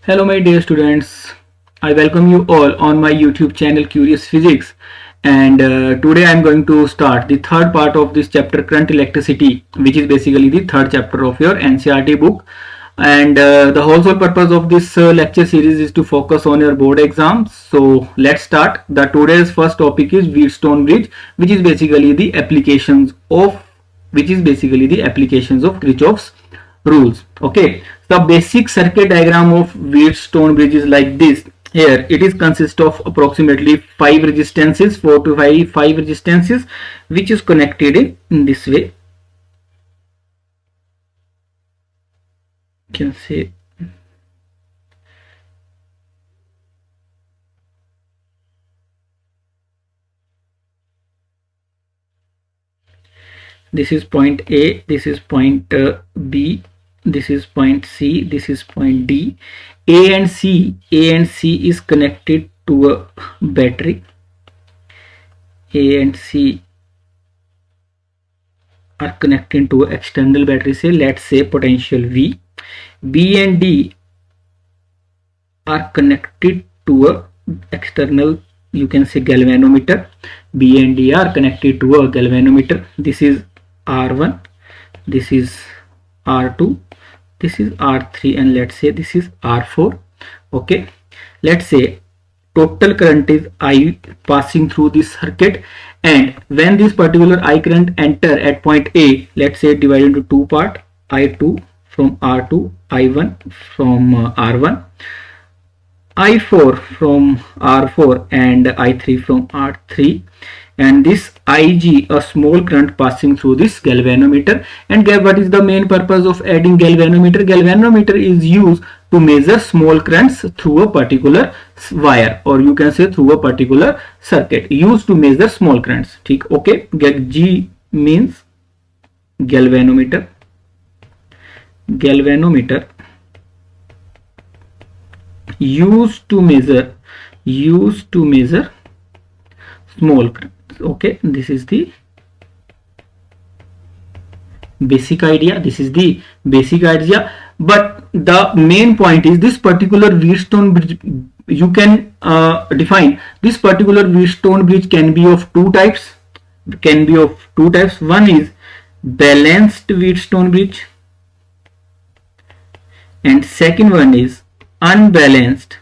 Hello my dear students, I welcome you all on my YouTube channel Curious Physics, and today I am going to start the third part of this chapter Current Electricity, which is basically the third chapter of your NCERT book. And the whole sole purpose of this lecture series is to focus on your board exams. So let's start. The today's first topic is Wheatstone bridge, which is basically the applications of Kirchhoff's rules. Okay, the basic circuit diagram of Wheatstone bridge is like this. Here it is consists of approximately 5 resistances, 4 to 5 resistances, which is connected in this way. You can say this is point A, this is point B, this is point C, this is point D. A and C is connected to a battery. A and C are connected to an external battery, say let's say potential V. B and D are connected to a external, you can say, galvanometer. B and D are connected to a galvanometer. This is R1, this is R2, this is R3, and let's say this is R4. Okay, let's say total current is I passing through this circuit, and when this particular I current enter at point A, let's say divided into two part, I2 from R2, I1 from R1, I4 from R4, and I3 from R3, and this Ig, a small current passing through this galvanometer. And what is the main purpose of adding galvanometer? Galvanometer is used to measure small currents through a particular wire, or you can say through a particular circuit, used to measure small currents. Okay, G means galvanometer. Galvanometer used to measure small currents. Okay, this is the basic idea. But the main point is this particular Wheatstone bridge, you can define this particular Wheatstone bridge can be of two types. One is balanced Wheatstone bridge, and second one is unbalanced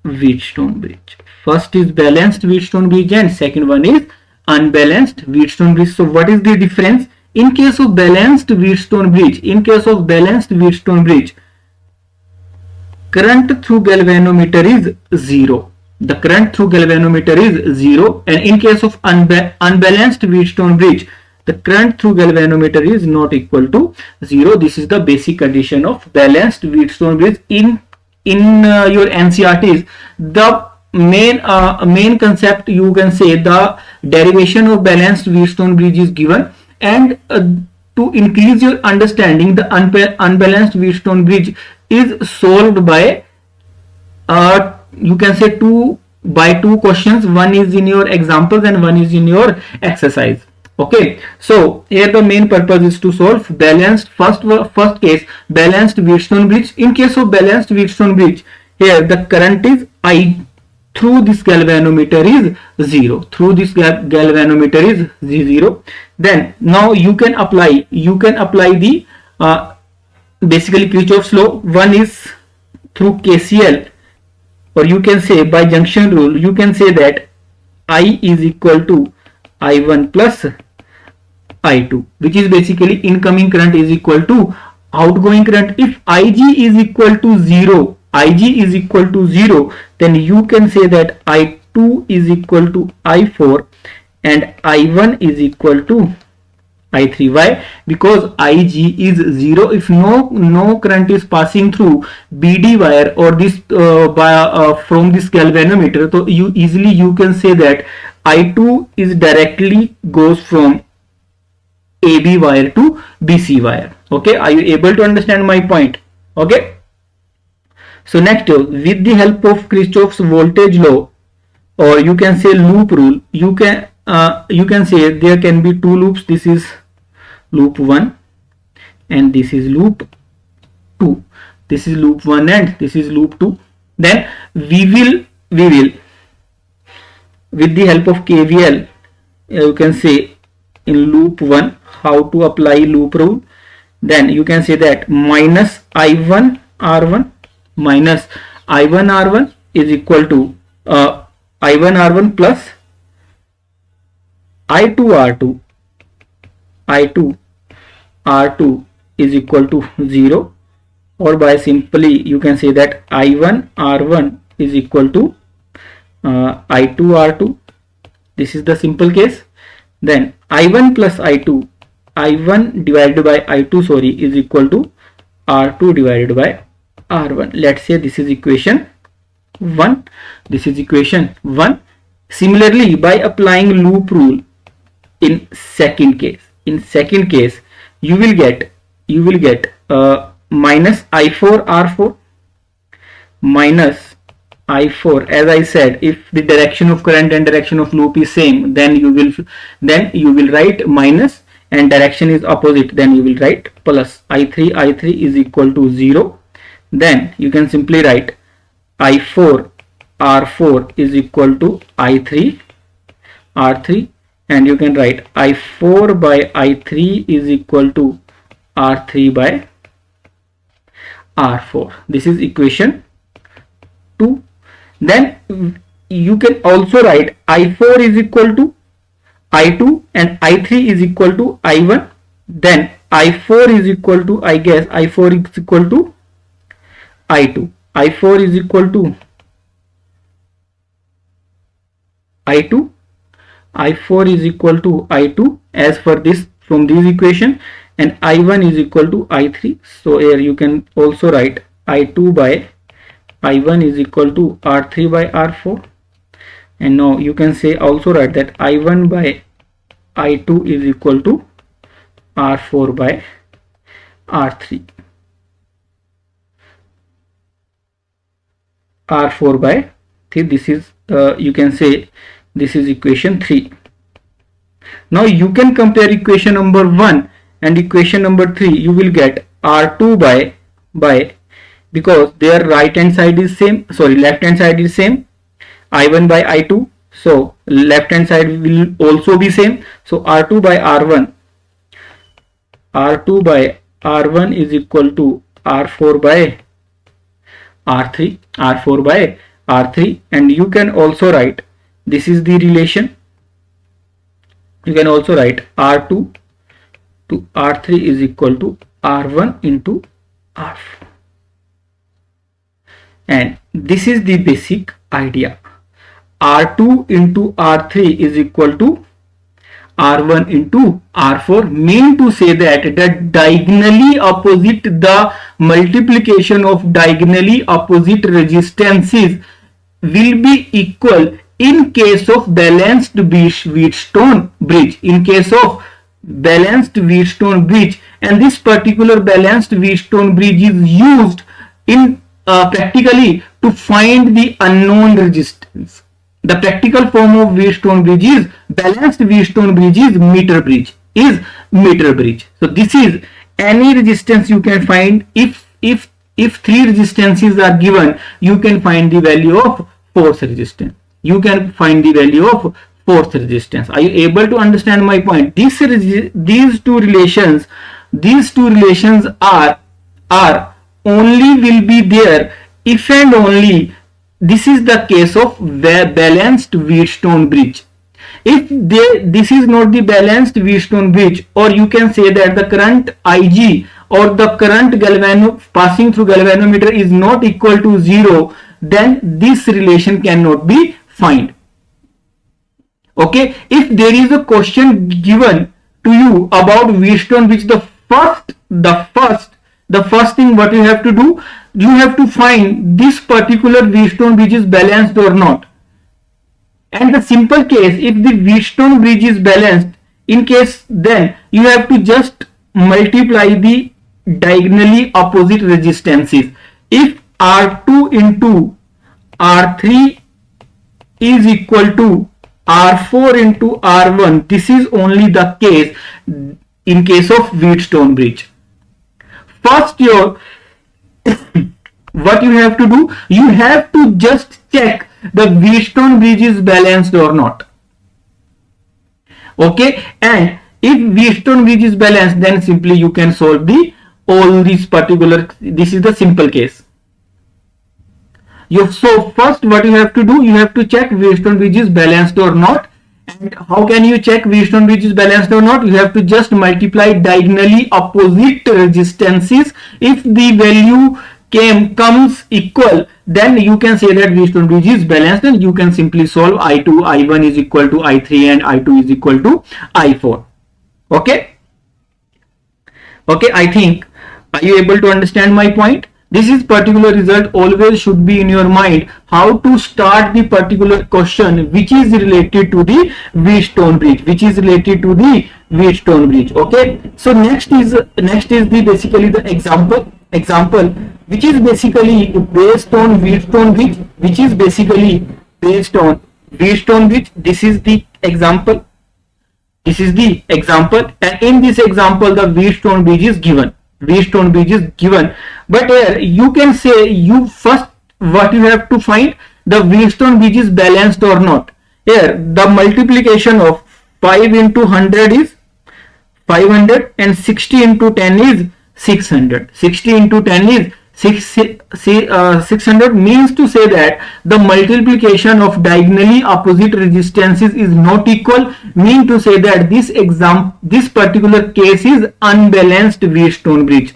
Wheatstone bridge. First is balanced Wheatstone bridge and second one is unbalanced Wheatstone bridge. So what is the difference? In case of balanced Wheatstone bridge, current through galvanometer is zero. The current through galvanometer is zero, and in case of unbalanced Wheatstone bridge, the current through galvanometer is not equal to zero. This is the basic condition of balanced Wheatstone bridge. In your NCERTs, the main concept, you can say, the derivation of balanced Wheatstone bridge is given, and to increase your understanding, the unbalanced Wheatstone bridge is solved by you can say 2 by 2 questions. One is in your examples and one is in your exercise. Okay, so here the main purpose is to solve balanced, first case, balanced Wheatstone bridge. In case of balanced Wheatstone bridge, here the current is I through this galvanometer is zero. Then now you can apply the basically Kirchhoff's law. One is through KCL, or you can say by junction rule, you can say that I is equal to I1 plus I2, which is basically incoming current is equal to outgoing current. If Ig is equal to zero, then you can say that I2 is equal to I4 and I1 is equal to I3. Why? Because Ig is zero. If no current is passing through BD wire or this from this galvanometer, so you can say that I2 is directly goes from AB wire to BC wire. Okay, are you able to understand my point? Okay, so next, with the help of Kirchhoff's voltage law, or you can say loop rule, you can say there can be two loops. This is loop 1 and this is loop 2. This is loop 1 and this is loop 2. Then we will with the help of KVL, you can say in loop 1 how to apply loop rule. Then you can say that minus I1 R1 minus I1 R1 is equal to I1 R1 plus I2 R2. I2 R2 is equal to 0, or by simply you can say that I1 R1 is equal to I2 R2. This is the simple case. Then I1 plus I2, I1 divided by I2 is equal to R2 divided by R1. Let's say this is equation 1. This is equation 1. Similarly, by applying loop rule in second case, you will get minus I4 R4 minus I4. As I said, if the direction of current and direction of loop is same, then you will write minus, and direction is opposite, then you will write plus. I3 is equal to 0. Then you can simply write I4 R4 is equal to I3 R3, and you can write I4 by I3 is equal to R3 by R4. This is equation 2. Then you can also write I4 is equal to I2 and I3 is equal to I1. Then I4 is equal to, I guess I4 is equal to I2. I4 is equal to I2. I4 is equal to I2 as for this from this equation, and I1 is equal to I3. So here you can also write I2 by I1 is equal to R3 by R4. And now you can say also write that I1 by I2 is equal to R4 by R3. R4 by 3. This is you can say this is equation 3. Now you can compare equation number 1 and equation number 3. You will get R2 by because their right hand side is same, left hand side is same, I1 by I2, so left hand side will also be same. So R2 by R1 is equal to R4 by R3, and you can also write, this is the relation, you can also write R2 to R3 is equal to R1 into R4. And this is the basic idea. R2 into R3 is equal to R1 into R4, mean to say that the diagonally opposite, the multiplication of diagonally opposite resistances will be equal in case of balanced Wheatstone bridge. In case of balanced Wheatstone bridge, and this particular balanced Wheatstone bridge is used in practically to find the unknown resistance. The practical form of Wheatstone bridge is balanced Wheatstone bridge is meter bridge. So this is any resistance you can find. If 3 resistances are given, you can find the value of force resistance. You can find the value of force resistance. Are you able to understand my point? These two relations are only will be there if and only this is the case of balanced Wheatstone bridge. If this is not the balanced Wheatstone bridge, or you can say that the current Ig or the current passing through galvanometer is not equal to 0, then this relation cannot be found. Okay, if there is a question given to you about Wheatstone bridge, the first thing what you have to do, you have to find this particular Wheatstone bridge is balanced or not. And the simple case, if the Wheatstone bridge is balanced, in case then you have to just multiply the diagonally opposite resistances. If R2 into R3 is equal to R4 into R1, this is only the case in case of Wheatstone bridge. First, what you have to do, you have to just check the Wheatstone bridge is balanced or not. Okay, and if Wheatstone bridge is balanced, then simply you can solve the all these particular, this is the simple case. So first what you have to do, you have to check Wheatstone bridge is balanced or not. And how can you check Wheatstone bridge is balanced or not? You have to just multiply diagonally opposite resistances. If the value comes equal, then you can say that Wheatstone bridge is balanced, and you can simply solve I2, I1 is equal to I3 and I2 is equal to I4. Okay, I think, are you able to understand my point? This is particular result always should be in your mind, how to start the particular question which is related to the Wheatstone bridge, Okay, so next is the basically the example which is basically based on Wheatstone bridge, This is the example, and in this example the Wheatstone bridge is given. But here you can say, you first what you have to find, the Wheatstone bridge is balanced or not. Here the multiplication of 5 into 100 is 500 and 60 into 10 is 600. 60 into 10 is 600, means to say that the multiplication of diagonally opposite resistances is not equal, mean to say that this particular case is unbalanced Wheatstone bridge.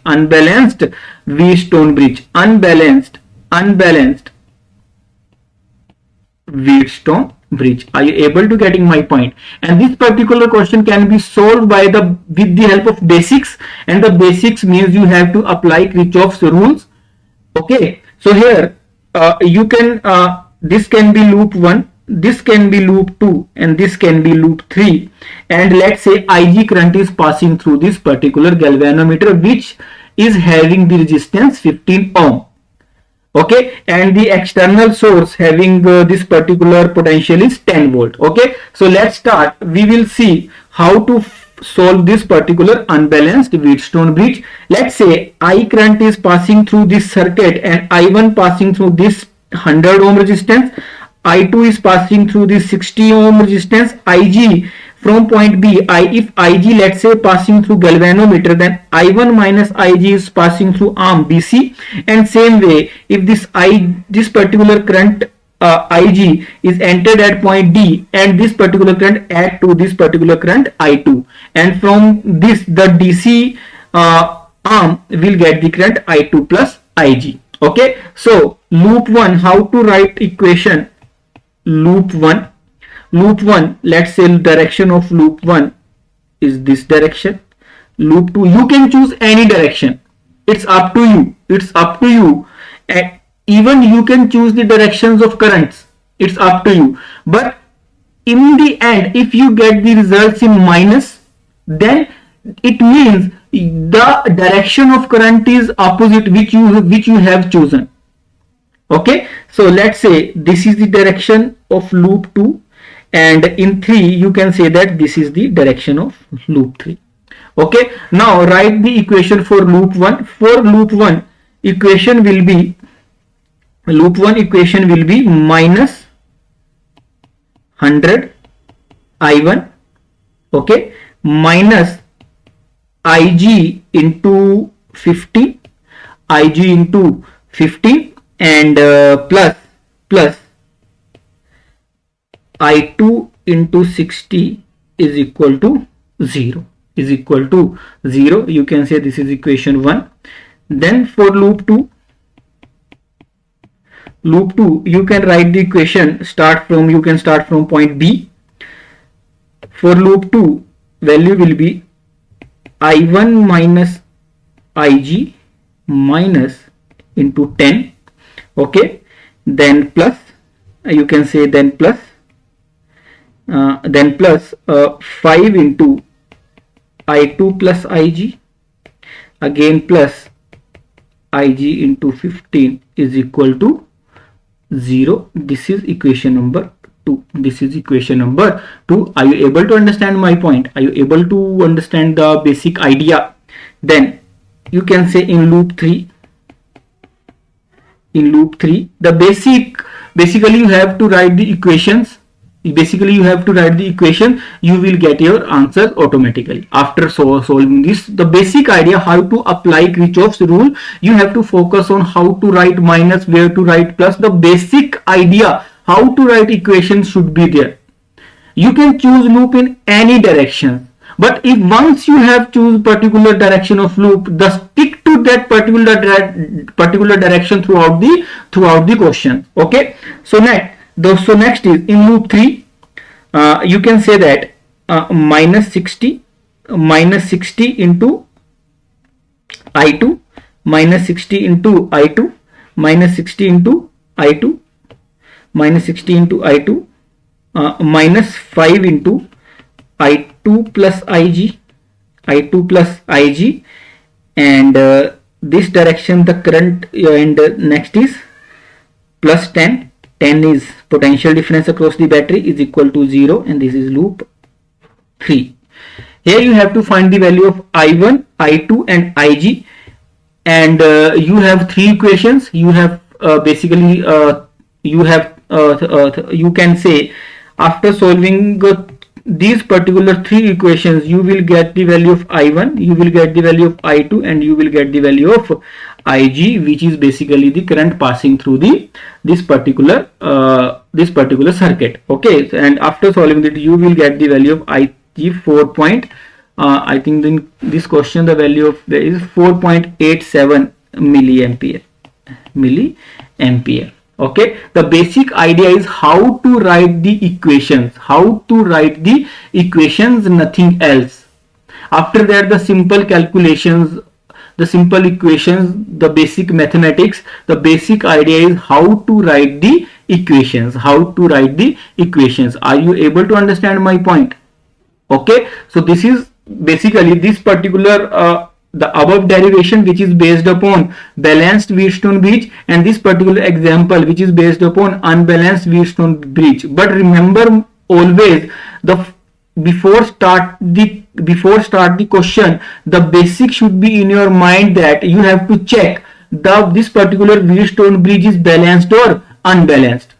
Wheatstone bridge. Are you able to getting my point? And this particular question can be solved with the help of basics, and the basics means you have to apply Kirchhoff's rules. Okay, so here you can this can be loop 1, this can be loop 2, and this can be loop 3, and let's say Ig current is passing through this particular galvanometer which is having the resistance 15 ohm. Okay, and the external source having this particular potential is 10 volt. Okay, so let's start. We will see how to solve this particular unbalanced Wheatstone bridge. Let's say I current is passing through this circuit and I1 passing through this 100 ohm resistance, I2 is passing through this 60 ohm resistance, Ig from point B, if Ig let's say passing through galvanometer, then I1 minus Ig is passing through arm BC, and same way if this particular current Ig is entered at point D, and this particular current add to this particular current I2, and from this the DC arm will get the current I2 plus Ig. Okay, so loop 1, how to write equation loop 1, let's say direction of loop 1 is this direction. Loop 2, you can choose any direction, it's up to you, and even you can choose the directions of currents, it's up to you. But in the end, if you get the results in minus, then it means the direction of current is opposite which you have chosen. Okay, so let's say this is the direction of loop 2, and in 3 you can say that this is the direction of loop 3. Okay, now write the equation for loop 1. For loop 1 equation will be minus 100 I1, okay, minus Ig into 50, and plus I2 into 60 is equal to 0. You can say this is equation 1. Then for loop 2, you can write the equation, you can start from point B. For loop 2, value will be I1 minus Ig minus into 10. Okay, then plus, you can say then plus 5 into I2 plus Ig, again plus Ig into 15 is equal to 0. This is equation number 2. Are you able to understand my point? Are you able to understand the basic idea? Then you can say in loop 3, in loop 3, the basically you have to write the equations. Basically you have to write the equation, you will get your answer automatically after solving this. The basic idea how to apply Kirchhoff's rule, you have to focus on how to write minus, where to write plus. The basic idea how to write equations should be there. You can choose loop in any direction, but if once you have choose particular direction of loop, the stick to that particular direction throughout the question. Okay, so next is in loop 3, you can say that minus 60 into I2, minus 60 into I2, minus 60 into I2, minus 60 into I2, minus 5 into I2 plus IG, I2 plus IG, and this direction the current, and next is plus 10. 10 is potential difference across the battery is equal to 0, and this is loop 3. Here you have to find the value of I1, I2 and IG, and you have 3 equations. You have basically you can say after solving these particular 3 equations, you will get the value of I1, you will get the value of I2, and you will get the value of IG, which is basically the current passing through this particular circuit. Okay, and after solving it, you will get the value of IG 4. I think in this question the value of there is 4.87 milliampere. Okay, the basic idea is how to write the equations, nothing else. After that, the simple calculations, the simple equations, the basic mathematics, the basic idea is how to write the equations, Are you able to understand my point? Okay, so this is basically this particular the above derivation, which is based upon balanced Wheatstone bridge, and this particular example which is based upon unbalanced Wheatstone bridge. But remember always, before start the question, the basic should be in your mind that you have to check this particular Wheatstone bridge is balanced or unbalanced.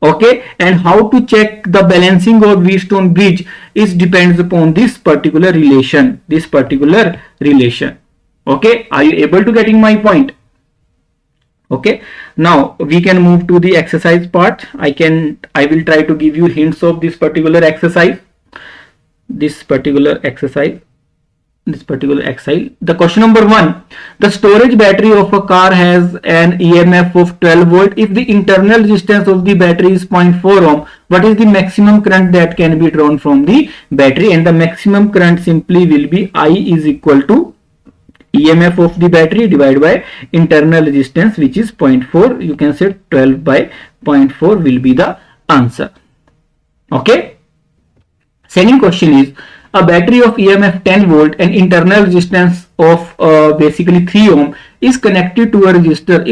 Okay, and how to check the balancing of Wheatstone bridge is depends upon this particular relation. Okay, are you able to getting my point? Okay, now we can move to the exercise part. I will try to give you hints of this particular exercise. The question number 1, the storage battery of a car has an EMF of 12 volt. If the internal resistance of the battery is 0.4 ohm, what is the maximum current that can be drawn from the battery? And the maximum current simply will be I is equal to EMF of the battery divided by internal resistance, which is 0.4. You can say 12 by 0.4 will be the answer. Okay. Second question is, a battery of EMF 10 volt and internal resistance of basically 3 ohm is connected to a resistor.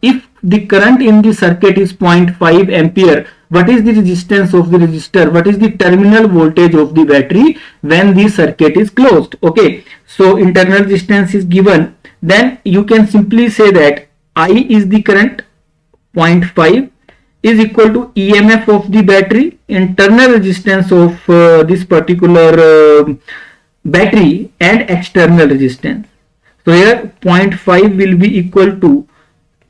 If the current in the circuit is 0.5 ampere, what is the resistance of the resistor? What is the terminal voltage of the battery when the circuit is closed? Okay, so internal resistance is given. Then you can simply say that I is the current, 0.5 is equal to EMF of the battery, internal resistance of this particular battery, and external resistance. So here 0.5 will be equal to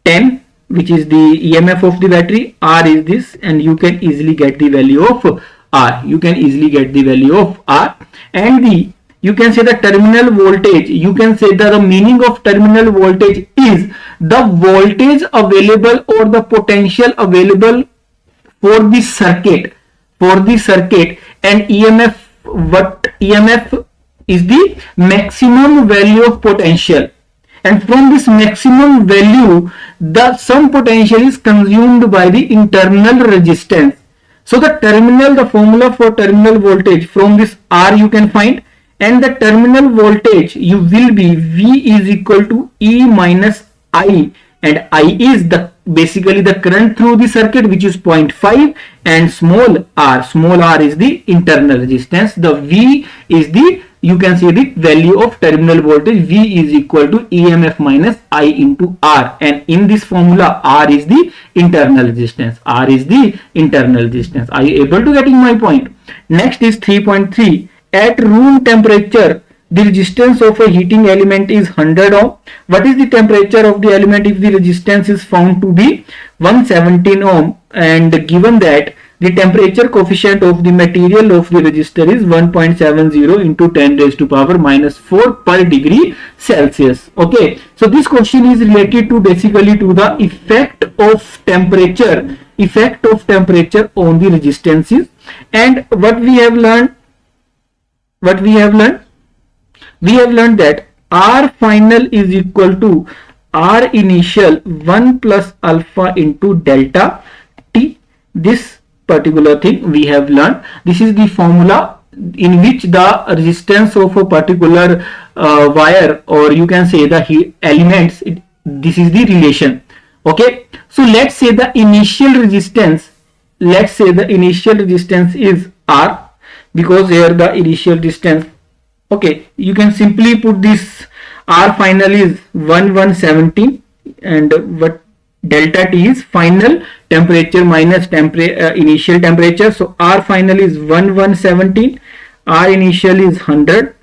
10, which is the EMF of the battery. R is this, and you can easily get the value of R. And you can say the terminal voltage. You can say that the meaning of terminal voltage is the voltage available or the potential available for the circuit, and EMF, what EMF is the maximum value of potential, and from this maximum value some potential is consumed by the internal resistance. So the formula for terminal voltage from this R you can find, and the terminal voltage you will be V is equal to E minus I, and I is basically the current through the circuit, which is 0.5, and small r is the internal resistance. The V is the you can see the value of terminal voltage V is equal to EMF minus I into R, and in this formula R is the internal resistance. R is the internal resistance. Are you able to getting my point? Next is 3.3. At room temperature, the resistance of a heating element is 100 ohm. What is the temperature of the element if the resistance is found to be 117 ohm, and given that the temperature coefficient of the material of the resistor is 1.70 into 10 raised to power minus 4 per degree Celsius. Okay, so this question is related to basically to the effect of temperature on the resistances. And what we have learned that R final is equal to R initial 1 plus alpha into delta T. This particular thing we have learned. This is the formula in which the resistance of a particular wire, or you can say the elements, this is the relation. Okay, so let's say the initial resistance is R, because here the initial resistance, okay, you can simply put this R final is 117, and what delta T is final temperature minus initial temperature. So R final is 117, R initial is 100,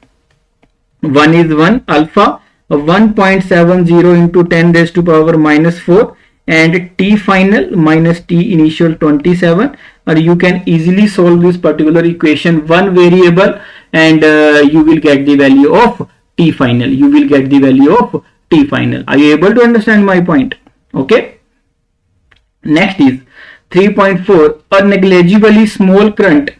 1 is 1 alpha, 1.70 into 10 raised to power minus 4, and T final minus T initial 27. Or you can easily solve this particular equation one variable, and you will get the value of T final. Are you able to understand my point? Okay. Next is 3.4. A negligibly small current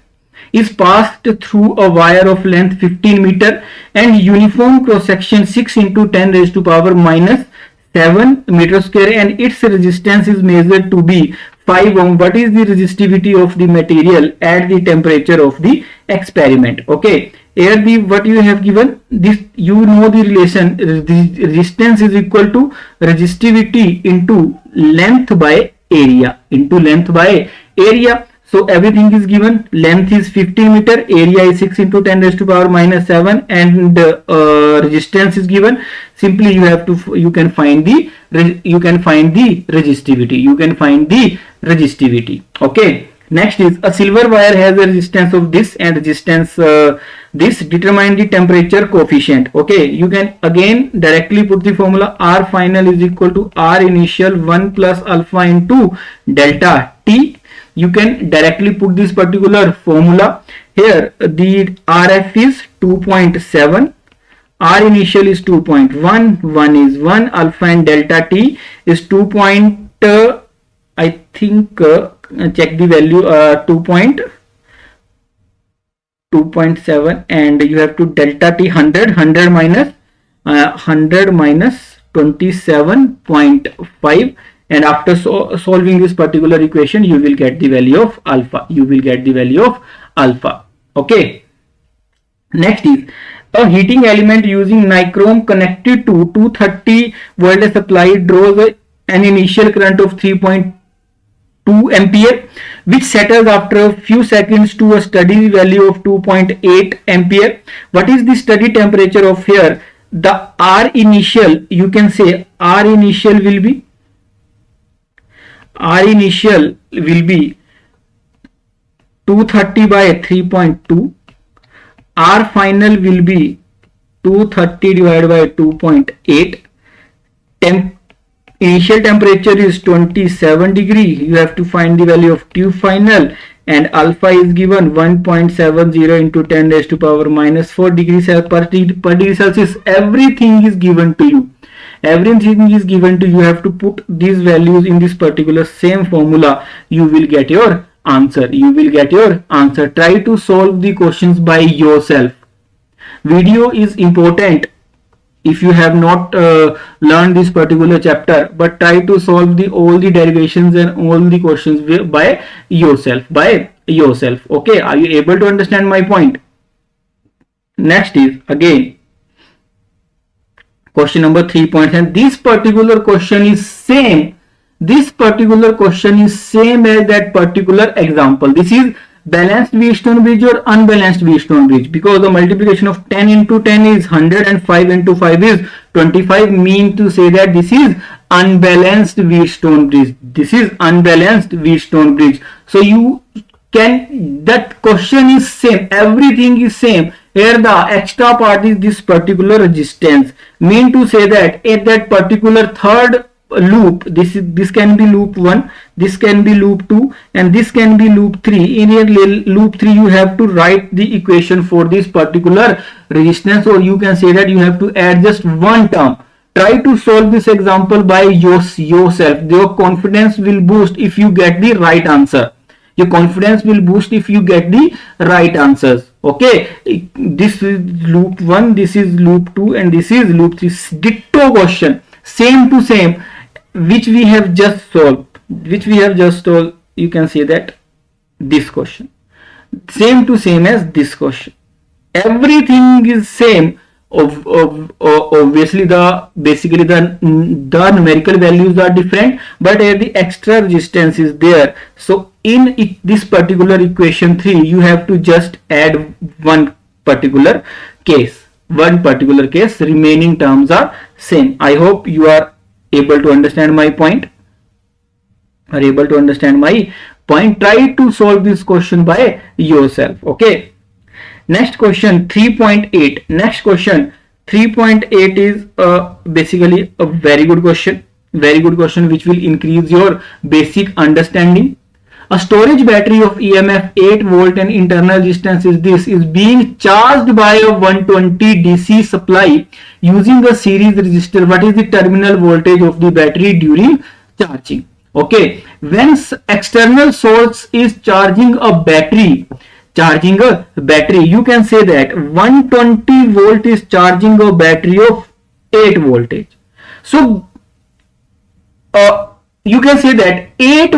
is passed through a wire of length 15 meter and uniform cross section 6 into 10 raised to power minus 7 meter square, and its resistance is measured to be 5 ohm. What is the resistivity of the material at the temperature of the experiment? Okay, here the what you have given, this you know the relation, the resistance is equal to resistivity into length by area, So everything is given. Length is 15 meter, area is 6 into 10 raised to power minus 7, and resistance is given. Simply you can find the resistivity. Okay. Next is a silver wire has a resistance of this and resistance this. Determine the temperature coefficient. Okay, you can again directly put the formula R final is equal to R initial 1 plus alpha into delta T. You can directly put this particular formula. Here the RF is 2.7, R initial is 2.1, 1 is 1, alpha and delta T is 2. I think check the value 2.7, and you have to delta T 100 minus 27.5, and after solving this particular equation you will get the value of alpha. Okay. Next is a heating element using nichrome connected to 230 volt supply draws an initial current of 3.2 ampere, which settles after a few seconds to a steady value of 2.8 ampere. What is the steady temperature of here? The R initial, you can say R initial will be 230 by 3.2. R final will be 230 divided by 2.8. Initial temperature is 27 degree. You have to find the value of T final, and alpha is given 1.70 into 10 raised to power minus 4 degrees per degree Celsius. Everything is given to you. You have to put these values in this particular same formula. You will get your answer. Try to solve the questions by yourself. Video is important if you have not learned this particular chapter, but try to solve all the derivations and all the questions by yourself. Okay, are you able to understand my point? Next is again question number 3.10. This particular question is same as that particular example. This is balanced Wheatstone bridge or unbalanced Wheatstone bridge, because the multiplication of 10 into 10 is 100 and 5 into 5 is 25, mean to say that this is unbalanced Wheatstone bridge. This is unbalanced Wheatstone bridge. So you can, that question is same, everything is same. Here the extra part is this particular resistance, mean to say that at that particular third loop, this can be loop 1, this can be loop 2, and this can be loop 3. In your loop 3 you have to write the equation for this particular resistance, or you can say that you have to add just one term. Try to solve this example by yourself. Your confidence will boost if you get the right answer. Your confidence will boost if you get the right answers. Okay, this is loop 1, this is loop 2, and this is loop 3. Ditto question, same to same, which we have just solved. You can say that this question, same to same as this question. Everything is same. Obviously basically the numerical values are different, but the extra resistance is there. So in this particular equation 3 you have to just add one particular case, remaining terms are same. I hope you are able to understand my point. Try to solve this question by yourself. Okay, next question 3.8. Next question 3.8 is basically a very good question, which will increase your basic understanding. A storage battery of EMF 8 volt and internal resistance is being charged by a 120 DC supply using a series resistor. What is the terminal voltage of the battery during charging? Okay, when external source is charging a battery, you can say that 120 volt is charging a battery of 8 voltage. So you can say that 8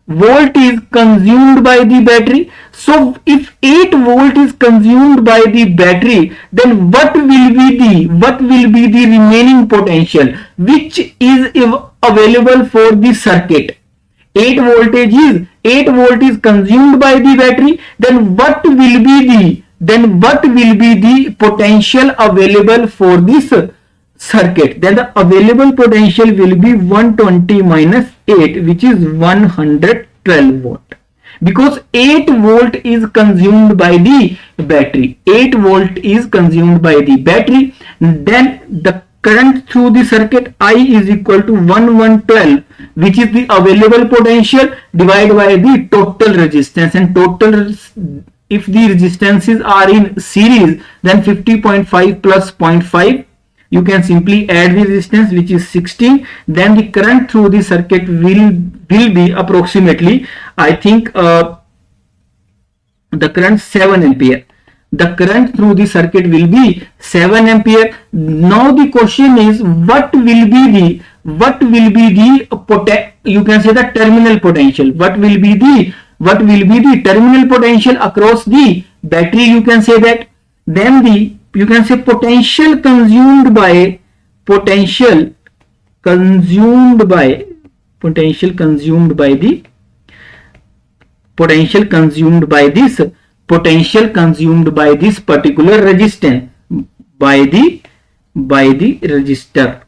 volt is consumed by the battery. So if 8 volt is consumed by the battery, then what will be the remaining potential which is available for the circuit? 8 volt is consumed by the battery, then what will be the potential available for this circuit? Then the available potential will be 120 minus 8, which is 112 volt, because 8 volt is consumed by the battery. Then the current through the circuit I is equal to 1112, which is the available potential, divided by the total resistance. And if the resistances are in series, then 50.5 plus 0.5, you can simply add the resistance, which is 16. Then the current through the circuit will be approximately, I think the current 7 ampere. The current through the circuit will be 7 ampere. Now the question is, what will be the you can say the terminal potential. What will be the terminal potential across the battery? You can say that. Then you can say potential consumed by this particular resistance by the resistor,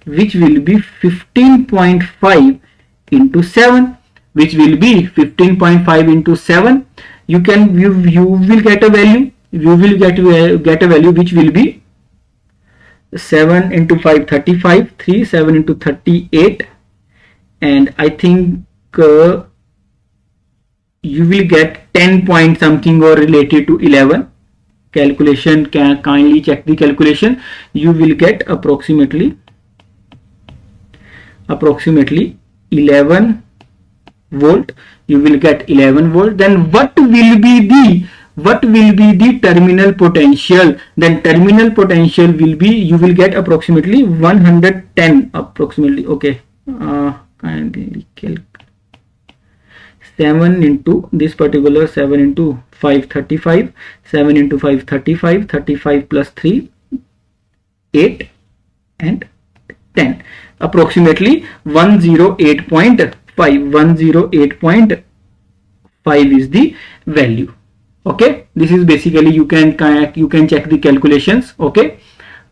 which will be 15.5 into 7, which will be 15.5 into 7. You will get a value. Which will be 7 into 5 35, 3 7 into 38, and I think you will get 10 point something or related to 11. Calculation, can kindly check the calculation. You will get approximately 11 volt. You will get 11 volt. Then what will be the terminal potential? Then terminal potential will be, you will get approximately 110 approximately. Okay, kindly calculate. 7 into this particular 7 into 5 35, 7 into 5 35, 35 plus 3 8 and 10, approximately 108.5 5 is the value. Okay, this is basically you can check the calculations. Okay,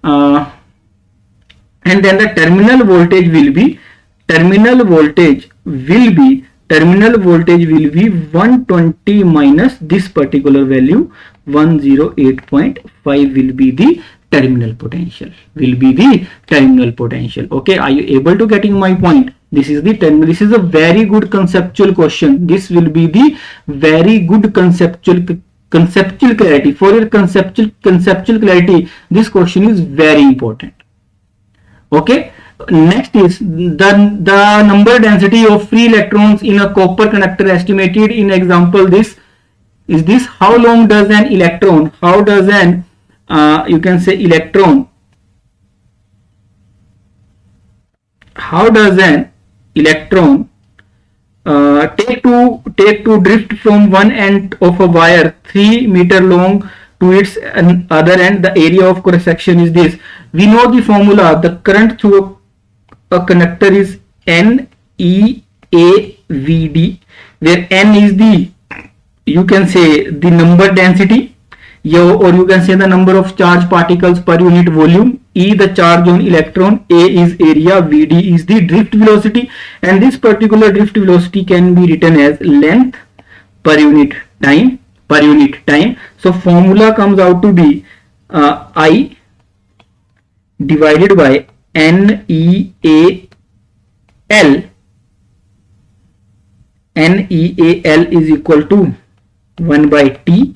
and then the terminal voltage will be 120 minus this particular value 108.5 will be the terminal potential. Okay, are you able to getting my point? This is the this is a very good conceptual question. This will be the very good conceptual clarity. For your conceptual clarity, this question is very important. Okay, next is the number density of free electrons in a copper conductor estimated in example. This is this. How long does an electron, you can say electron, how does an electron take to drift from one end of a wire 3 meter long to its other end? The area of cross section is this. We know the formula. The current through a conductor is NEAVD, where N is the, you can say, the number density, or you can say the number of charged particles per unit volume, E the charge on electron, A is area, VD is the drift velocity, and this particular drift velocity can be written as length per unit time. So formula comes out to be I divided by NEAL. NEAL is equal to 1 by T,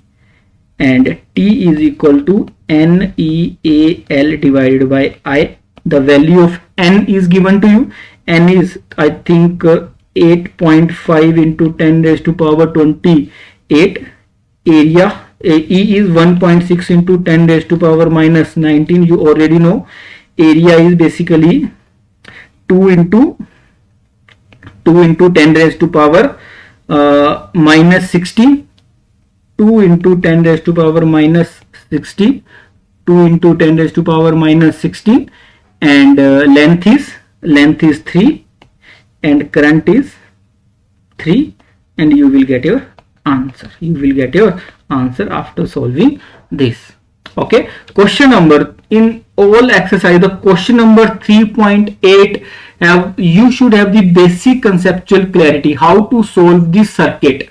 and T is equal to NEAL divided by I. The value of N is given to you. N is, I think, 8.5 into 10 raised to power 28. Area E is 1.6 into 10 raised to power minus 19. You already know. Area is basically 2 into 10 raised to power minus 16. 2 into 10 raised to power minus 16, 2 into 10 raised to power minus 16, and length is 3, and current is 3, and you will get your answer. After solving this. Okay, question number, in all exercise, the question number 3.8, you should have the basic conceptual clarity how to solve this circuit.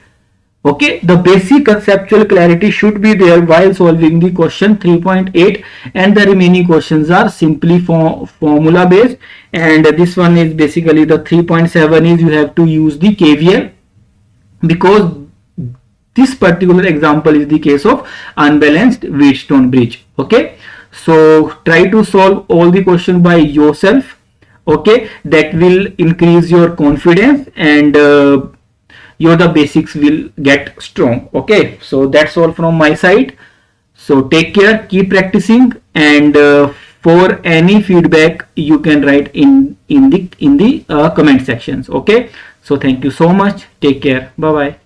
Okay, the basic conceptual clarity should be there while solving the question 3.8, and the remaining questions are simply formula based, and this one is basically the 3.7 is you have to use the KVL, because this particular example is the case of unbalanced Wheatstone bridge. Okay, so try to solve all the questions by yourself. Okay, that will increase your confidence, and the basics will get strong. Okay, so that's all from my side. So take care, keep practicing, and for any feedback you can write in the comment sections. Okay, so thank you so much, take care, bye bye.